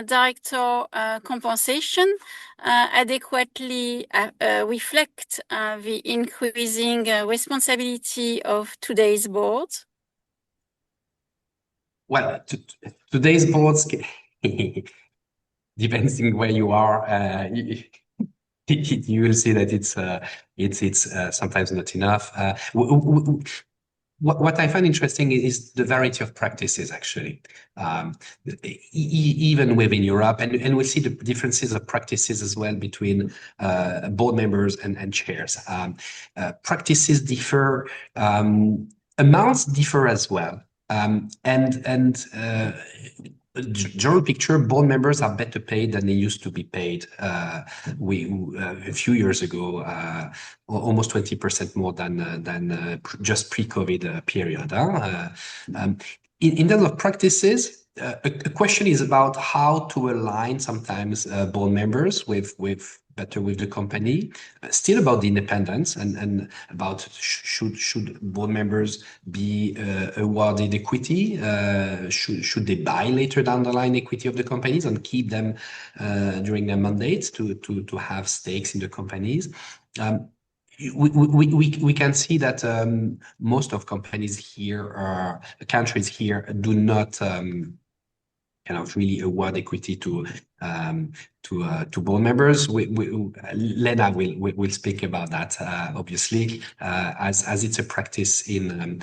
director compensation adequately reflect the increasing responsibility of today's boards? Well, today's boards, depending where you are, you will see that it's sometimes not enough. What I find interesting is the variety of practices, actually, even within Europe, and we see the differences of practices as well between board members and chairs. Practices differ, amounts differ as well, general picture, board members are better paid than they used to be paid. A few years ago, almost 20% more than just pre-COVID period. In terms of practices, a question is about how to align sometimes board members with the company, still about the independence and about should board members be awarded equity, should they buy later down the line equity of the companies and keep them during their mandates to have stakes in the companies. We can see that most of companies here, or countries here, do not kind of really award equity to board members. Leena will speak about that, obviously, as it's a practice in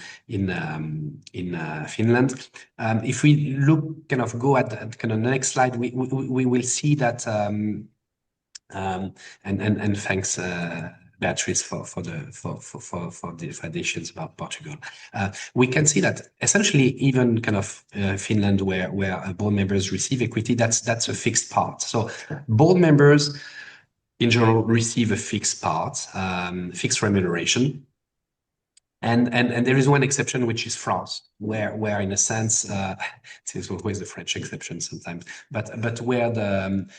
Finland. If we look, go at kind of the next slide, we will see that, and thanks. Beatrice for the additions about Portugal. We can see that essentially even kind of Finland, where board members receive equity, that's a fixed part. So board members in general receive a fixed part, fixed remuneration. And there is one exception, which is France, where in a sense, it's always the French exception sometimes, but where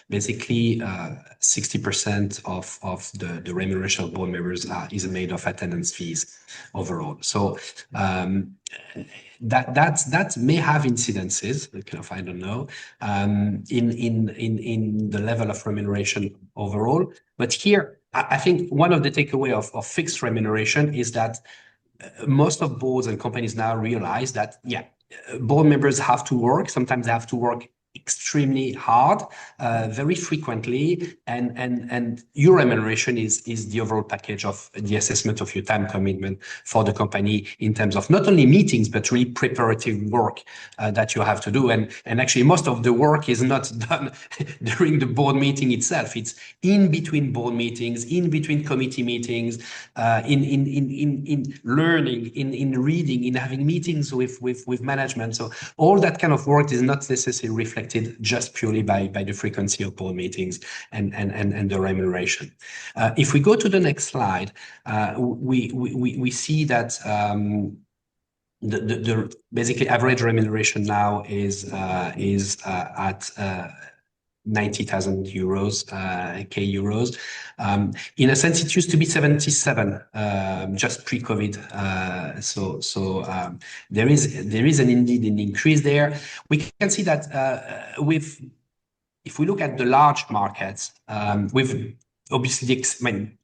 basically 60% of the remuneration of board members is made of attendance fees overall. So that may have incidences, kind of, I don't know, in the level of remuneration overall. But here, I think one of the takeaway of fixed remuneration is that most of boards and companies now realize that, board members have to work. Sometimes they have to work extremely hard, very frequently, and your remuneration is the overall package of the assessment of your time commitment for the company in terms of not only meetings but really preparative work that you have to do. And actually, most of the work is not done during the board meeting itself. It's in between board meetings, in between committee meetings, in learning, in reading, in having meetings with management. So all that kind of work is not necessarily reflected just purely by the frequency of board meetings and the remuneration. If we go to the next slide, we see that the basically average remuneration now is at 90,000 euros, euros. In a sense, it used to be 77 just pre-COVID. There is indeed an increase there. We can see that if we look at the large markets, with obviously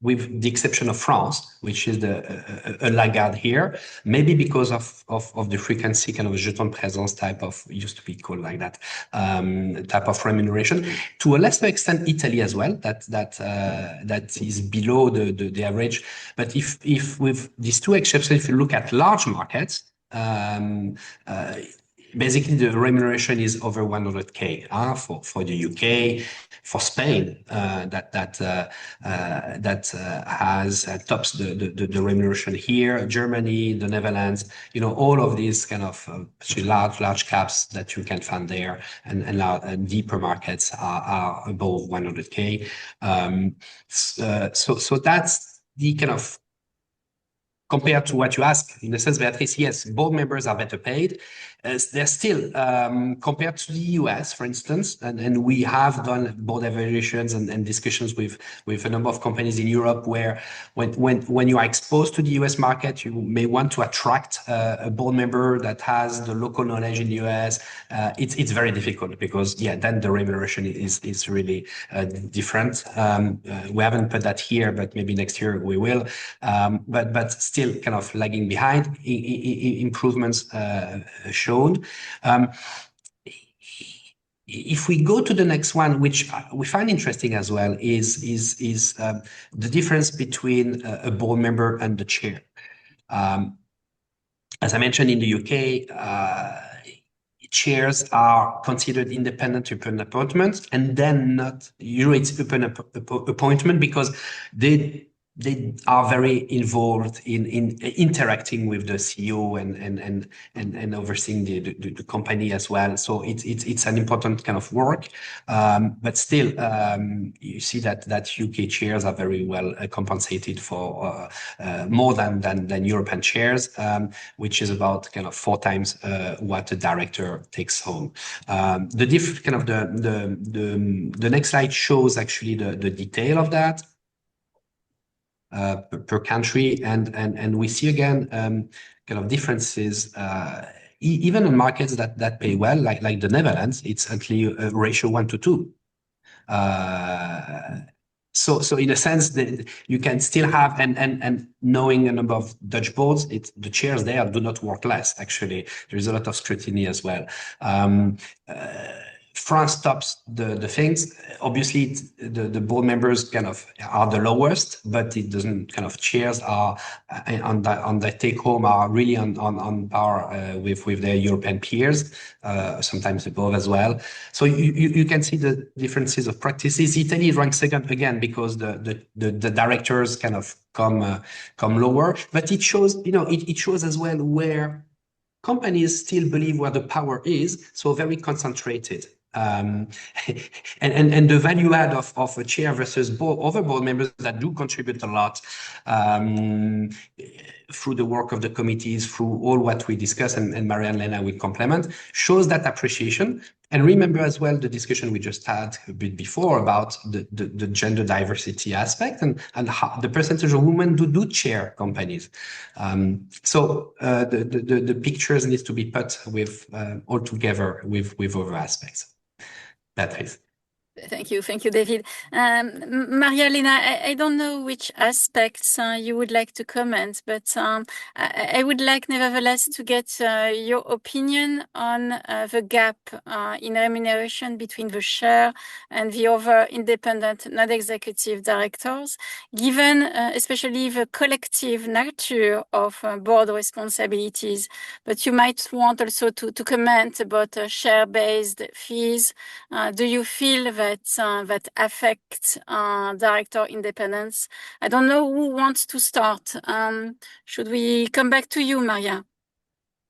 with the exception of France, which is a laggard here, maybe because of the frequency, kind of a jeton présence type of, used to be called like that, type of remuneration. To a lesser extent, Italy as well, that is below the average. But if with these two exceptions, if you look at large markets, basically the remuneration is over 100K for the UK, for Spain, that has tops the remuneration here, Germany, the Netherlands, all of these kind of large caps that you can find there, and deeper markets are above 100K. So that's the kind of, compared to what you ask, in the sense, Beatrice, yes, board members are better paid. They're still, compared to the US, for instance, and we have done board evaluations and discussions with a number of companies in Europe where when you are exposed to the US market, you may want to attract a board member that has the local knowledge in the US. It's very difficult because, then the remuneration is really different. We haven't put that here, but maybe next year we will. But still kind of lagging behind, improvements shown. If we go to the next one, which we find interesting as well, is the difference between a board member and the chair. As I mentioned, in the UK, chairs are considered independent upon appointment, and then not usually it's upon appointment because they are very involved in interacting with the CEO and overseeing the company as well. So it's an important kind of work, but still you see that UK chairs are very well compensated for more than European chairs, which is about kind of 4 times what a director takes home. The next slide shows actually the detail of that. Per country, and we see again kind of differences even in markets that pay well, like the Netherlands. It's actually a ratio 1 to 2. So in a sense that you can still have, and knowing a number of Dutch boards, the chairs there do not work less. Actually, there is a lot of scrutiny as well. France tops the things. Obviously, the board members kind of are the lowest, but it doesn't kind of, chairs are on the take home are really on par with their European peers, sometimes above as well. So you can see the differences of practices. Italy ranks second again because the directors kind of come lower, but it shows it shows as well where companies still believe where the power is, so very concentrated. And the value add of a chair versus other board members that do contribute a lot through the work of the committees, through all what we discuss, and Maria and Leena will complement, shows that appreciation. And remember as well the discussion we just had a bit before about the gender diversity aspect and how the percentage of women do chair companies. So the pictures needs to be put with all together with other aspects. That is. Thank you, David. Maria, Leena, I don't know which aspects you would like to comment, but I would like nevertheless to get your opinion on the gap in remuneration between the chair and the other independent non-executive directors, given especially the collective nature of board responsibilities. But you might want also to comment about share-based fees. Do you feel that affects director independence? I don't know who wants to start. Should we come back to you, Maria?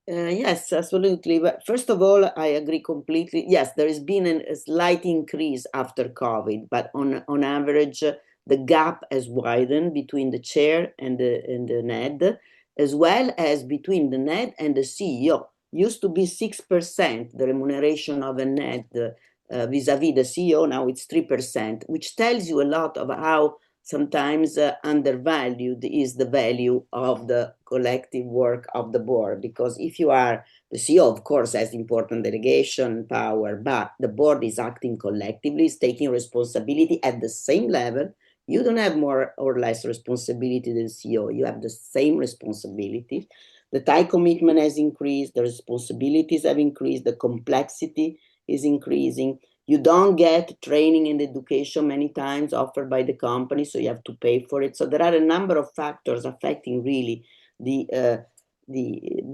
Yes, absolutely. But first of all, I agree completely. Yes, there has been a slight increase after COVID, but on average, the gap has widened between the chair and the NED, as well as between the NED and the CEO. Used to be 6%, the remuneration of a NED vis-a-vis the CEO, now it's 3%, which tells you a lot of how sometimes undervalued is the value of the collective work of the board. Because if you are the CEO, of course, has important delegation power, but the board is acting collectively, is taking responsibility at the same level. You don't have more or less responsibility than CEO. You have the same responsibility. The time commitment has increased, the responsibilities have increased, the complexity is increasing. You don't get training and education many times offered by the company, so you have to pay for it. So there are a number of factors affecting really the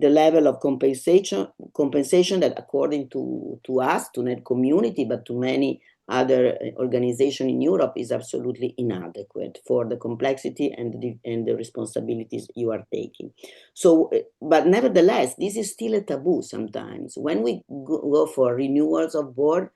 level of compensation that, according to us, to Net Community, but to many other organizations in Europe, is absolutely inadequate for the complexity and the responsibilities you are taking. So, but nevertheless, this is still a taboo sometimes. When we go for renewals of board,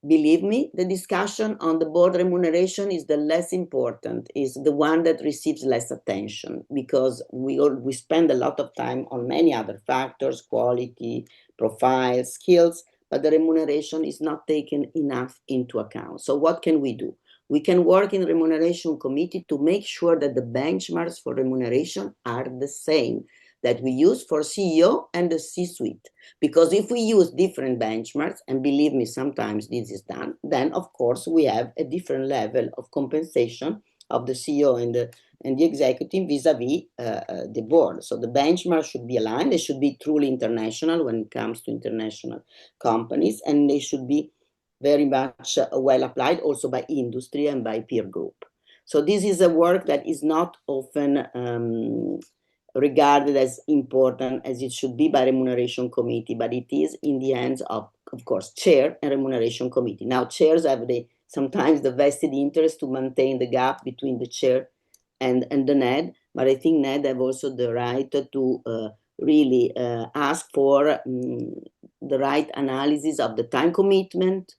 believe me, the discussion on the board remuneration is the less important, is the one that receives less attention, because we spend a lot of time on many other factors, quality, profile, skills, but the remuneration is not taken enough into account. So what can we do? We can work in remuneration committee to make sure that the benchmarks for remuneration are the same that we use for CEO and the C-suite. Because if we use different benchmarks, and believe me, sometimes this is done, then of course we have a different level of compensation of the CEO and the executive vis-a-vis the board. So the benchmarks should be aligned. They should be truly international when it comes to international companies, and they should be very much well applied also by industry and by peer group. So this is a work that is not often regarded as important as it should be by remuneration committee, but it is in the hands of course, chair and remuneration committee. Now, chairs have sometimes the vested interest to maintain the gap between the chair and the NED, but I think NED have also the right to really ask for the right analysis of the time commitment,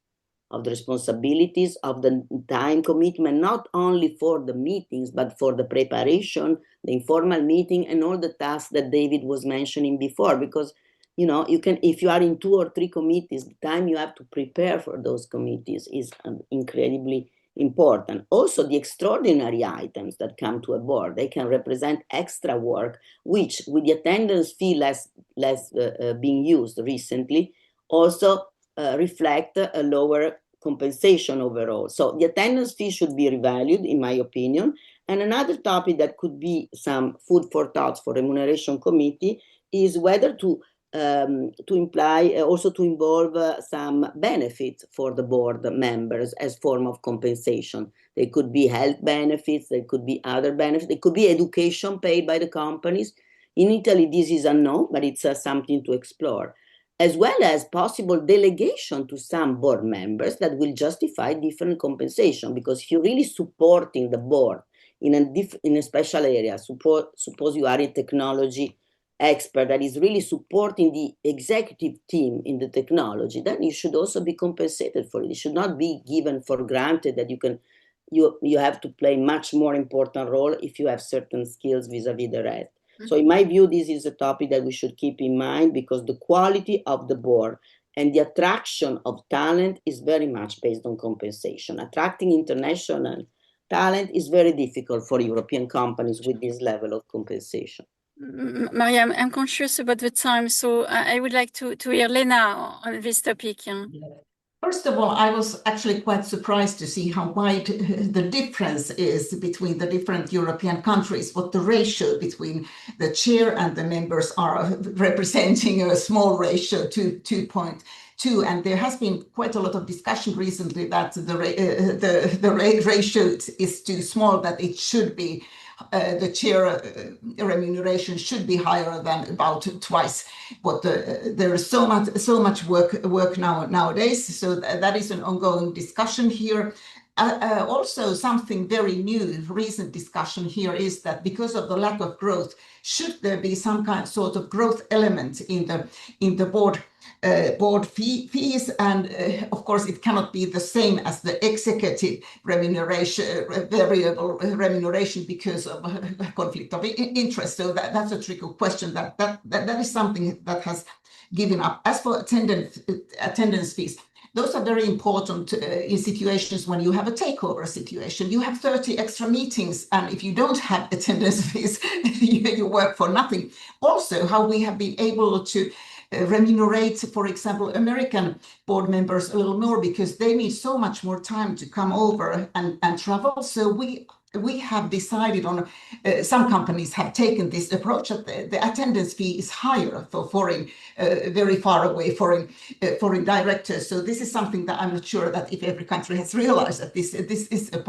of the responsibilities, of the time commitment, not only for the meetings, but for the preparation, the informal meeting, and all the tasks that David was mentioning before. Because, you know, you can, if you are in 2 or 3 committees, the time you have to prepare for those committees is incredibly important. Also, the extraordinary items that come to a board, they can represent extra work, which with the attendance fee less being used recently, also reflect a lower compensation overall. So the attendance fee should be revalued, in my opinion. And another topic that could be some food for thought for remuneration committee is whether to imply also to involve some benefits for the board members as form of compensation. They could be health benefits, they could be other benefits, they could be education paid by the companies. In Italy, this is unknown, but it's something to explore, as well as possible delegation to some board members that will justify different compensation. Because if you're really supporting the board in a special area, suppose you are a technology expert that is really supporting the executive team in the technology, then you should also be compensated for it. It should not be given for granted that you have to play much more important role if you have certain skills vis-a-vis the rest. So in my view, this is a topic that we should keep in mind, because the quality of the board and the attraction of talent is very much based on compensation. Attracting international talent is very difficult for European companies with this level of compensation. Maria, I'm conscious about the time, so I would like to hear Leena on this topic. Yeah. First of all, I was actually quite surprised to see how wide the difference is between the different European countries, what the ratio between the chair and the members are, representing a small ratio, 2.2. And there has been quite a lot of discussion recently that the ratio is too small, that it should be the chair remuneration should be higher than about twice what there is so much work nowadays. So that is an ongoing discussion here. Also, something very new, recent discussion here is that because of the lack of growth, should there be some sort of growth element in the board fees, and of course it cannot be the same as the executive remuneration, variable remuneration, because of conflict of interest. So that's a tricky question. That is something that has given up. As for attendance fees, those are very important in situations when you have a takeover situation. You have 30 extra meetings, and if you don't have attendance fees, you work for nothing. Also, how we have been able to remunerate, for example, American board members a little more, because they need so much more time to come over and travel. So we have decided on, some companies have taken this approach that the attendance fee is higher for foreign, very far away foreign directors. So this is something that I'm not sure that if every country has realized that this is a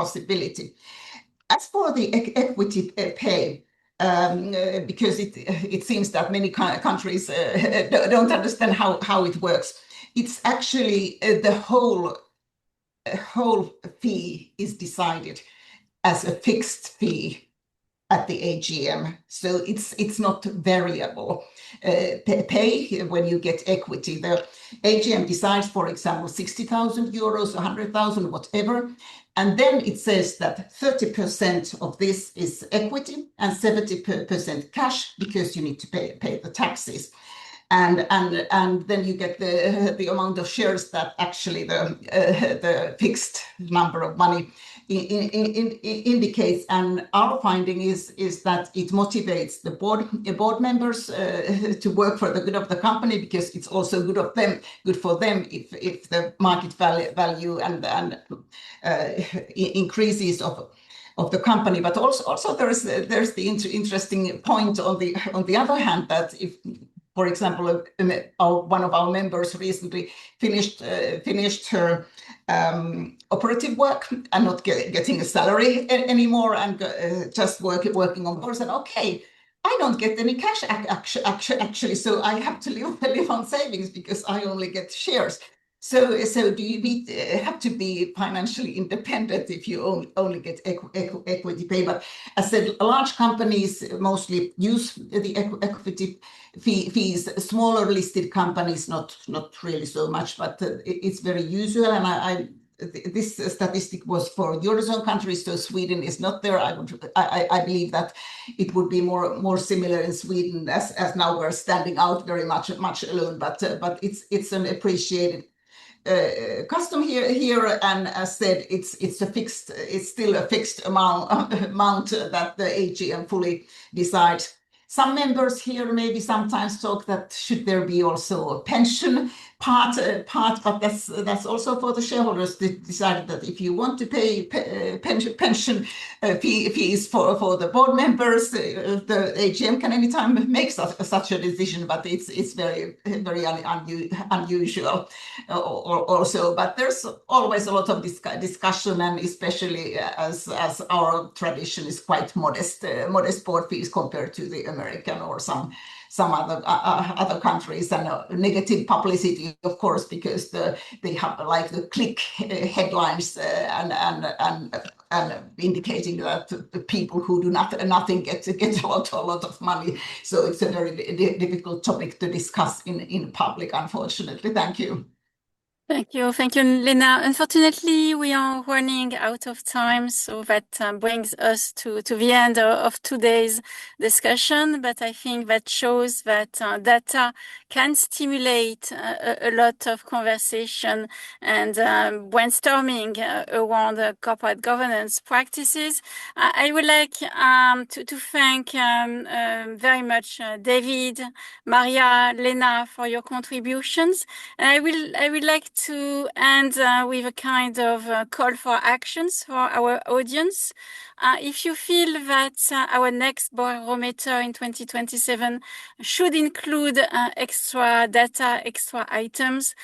possibility. As for the equity pay, because it seems that many countries don't understand how it works. It's actually the whole fee is decided as a fixed fee at the AGM, so it's not variable pay when you get equity. The AGM decides, for example, 60,000 euros, 100,000, whatever, and then it says that 30% of this is equity and 70% cash, because you need to pay the taxes. And then you get the amount of shares that actually the fixed number of money indicates. And our finding is that it motivates the board members to work for the good of the company, because it's also good for them if the market value and increases of the company. But also there's the interesting point on the other hand, that if, for example, one of our members recently finished her operative work and not getting a salary anymore, and just working on boards, and okay, I don't get any cash actually, so I have to live on savings because I only get shares. So do you have to be financially independent if you only get equity pay? But as I said, large companies mostly use the equity fees. Smaller listed companies, not really so much, but it's very usual. And this statistic was for Eurozone countries, so Sweden is not there. I believe that it would be more similar in Sweden, as now we're standing out very much alone. But it's an appreciated custom here, and as said, it's still a fixed amount that the AGM fully decides. Some members here maybe sometimes talk that should there be also a pension part, but that's also for the shareholders to decide that if you want to pay pension fees for the board members, the AGM can anytime make such a decision, but it's very unusual also. But there's always a lot of discussion, and especially as our tradition is quite modest board fees compared to the American or some other countries, and negative publicity, of course, because they have like the click headlines and indicating that the people who do nothing get a lot of money. So it's a very difficult topic to discuss in public, unfortunately. Thank you. Thank you, Leena. Unfortunately, we are running out of time, so that brings us to the end of today's discussion. But I think that shows that data can stimulate a lot of conversation and brainstorming around corporate governance practices. I would like to thank very much David, Maria, Leena for your contributions. And I would like to end with a kind of call for actions for our audience. If you feel that our next barometer in 2027 should include extra data, extra items,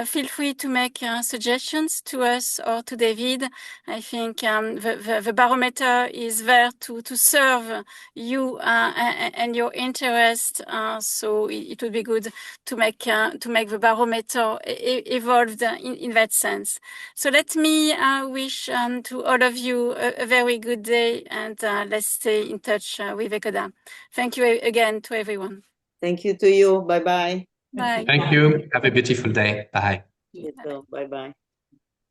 feel free to make suggestions to us or to David. I think the barometer is there to serve you and your interest. So it would be good to make the barometer evolved in that sense. So let me wish to all of you a very good day, and let's stay in touch with ecoDa. Thank you again to everyone. Thank you to you. Bye-bye. Bye. Thank you. Have a beautiful day. Bye. You too. Bye-bye.